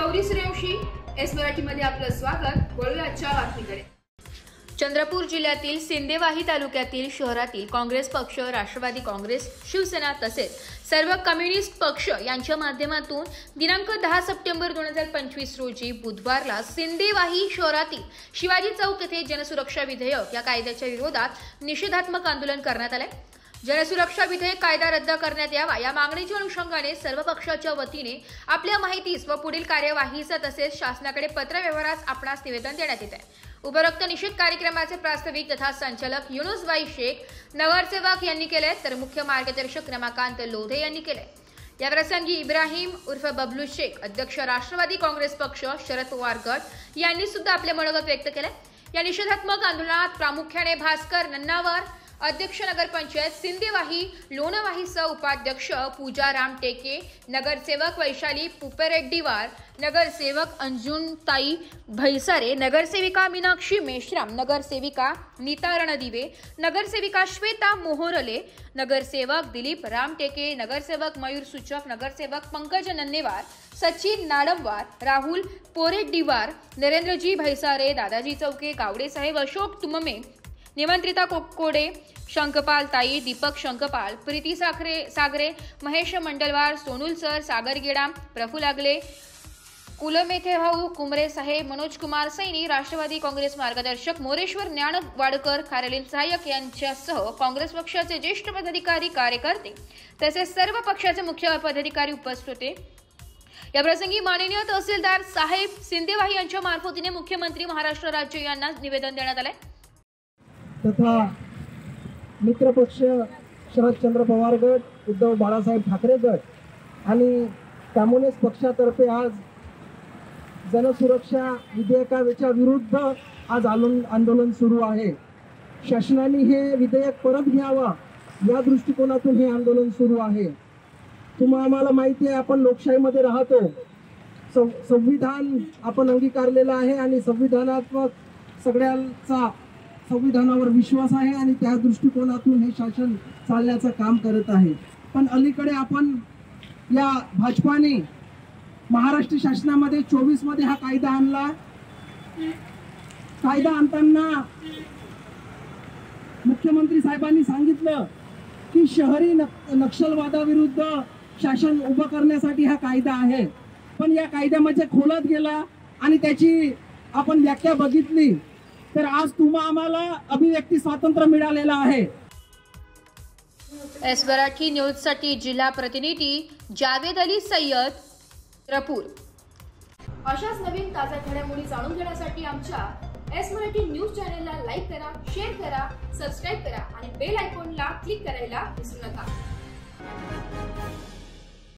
Gauri Suryavanshi, S मराठीमध्ये आपलं स्वागत। वळूया आजच्या बातमीकडे। चंद्रपूर जिल्ह्यातील सिंदेवाही तालुक्यातील शहरातील काँग्रेस पक्ष, राष्ट्रवादी काँग्रेस, शिवसेना तसेच सर्व कम्युनिस्ट पक्ष यांच्या माध्यमातून दिनांक 10 सप्टेंबर 2025 रोजी बुधवारला सिंदेवाही शहरातील शिवाजी चौक येथे जनसुरक्षा विधेयक या कायद्याच्या विरोधात निषेधात्मक आंदोलन करण्यात आले। जनसुरक्षा विधेयक कायदा रद्द करण्यात यावा या मागणीच्या अनुषंगाने सर्व पक्षाच्या वतीने आपल्या माहितीस व पुढील कार्यवाहीचा तसेच शासनाकडे पत्रव्यवहारास आपणास निवेदन देण्यात येत आहे। उपरोक्त निषेध कार्यक्रमाचे प्रास्ताविक तथा संचालक युनुसबाई शेख नगरसेवक यांनी केले, तर मुख्य मार्गदर्शक रमाकांत लोधे यांनी केले। या प्रसंगी इब्राहिम उर्फ बबलू शेख, अध्यक्ष राष्ट्रवादी काँग्रेस पक्ष शरद पवार गट यांनी सुद्धा आपले मनोगत व्यक्त केले। या निषेधात्मक आंदोलनात प्रामुख्याने भास्कर नन्नावर, अध्यक्ष नगरपंचायत सिंदेवाही, लोणवाहीसह उपाध्यक्ष पूजा राम टेके, नगरसेवक वैशाली पुपेरेड्डीवार, नगरसेवक अंजुनताई भैसारे, नगरसेविका मीनाक्षी मेश्राम, नगरसेविका नीता रणदिवे, नगरसेविका श्वेता मोहोरले, नगरसेवक दिलीप राम टेके, नगरसेवक मयूर सूचक, नगरसेवक पंकज नन्नेवार, सचिन नाडमवार, राहुल पोरेड्डीवार, नरेंद्रजी भैसारे, दादाजी चौके, गावडे साहेब, अशोक तुममे, निमंत्रिता कोकोडे, शंकपाल ताई, दीपक शंकपाल, प्रीती सागरे, महेश मंडलवार, सोनुल सर, सागर गेडाम, प्रफुल अगले, कुलमेथे भाऊ, कुमरे साहेब, मनोज कुमार सैनी, राष्ट्रवादी काँग्रेस मार्गदर्शक मोरेश्वर ज्ञानवाडकर, कार्यालयीन सहाय्यक यांच्यासह काँग्रेस पक्षाचे ज्येष्ठ पदाधिकारी, कार्यकर्ते तसेच सर्व पक्षाचे मुख्य पदाधिकारी उपस्थित होते। या प्रसंगी माननीय तहसीलदार साहेब सिंदेवाही यांच्या मार्फतीने मुख्यमंत्री महाराष्ट्र राज्य यांना निवेदन देण्यात आले तथा मित्रपक्ष शरदचंद्र पवार गट, उद्धव बाळासाहेब ठाकरे गट आणि कम्युनिस्ट पक्षातर्फे आज जनसुरक्षा विधेयकाच्या विरुद्ध आज आंदोलन सुरू आहे। शासनाने हे विधेयक परत घ्यावा या दृष्टिकोनातून हे आंदोलन सुरू आहे। आम्हाला माहिती आहे, आपण लोकशाहीमध्ये राहतो, संविधान आपण अंगीकारलेलं आहे आणि संविधानात्मक सगळ्यांचा संविधानावर विश्वास आहे आणि त्या दृष्टिकोनातून हे शासन चालण्याचं काम करत आहे। पण अलीकडे आपण या भाजपाने महाराष्ट्र शासनामध्ये 24 मध्ये हा कायदा आणला। कायदा आणताना मुख्यमंत्री साहेबांनी सांगितलं की शहरी नक्षलवादाविरुद्ध शासन उभं करण्यासाठी हा कायदा आहे, पण या कायद्यामध्ये खोलात गेला आणि त्याची आपण व्याख्या बघितली तर आज आम्हाला अभिव्यक्ती स्वातंत्र्य मिळालेलं आहे। एस मराठी न्यूज साठी जिल्हा प्रतिनिधी जावेद अली सय्यद, चंद्रपूर। अशाच नवीन ताज्या घडामोडी जाणून घेण्यासाठी आमच्या एस मराठी न्यूज चॅनलला लाईक करा, शेअर करा, सबस्क्राईब करा आणि बेल आयकॉनला क्लिक करायला विसरू नका।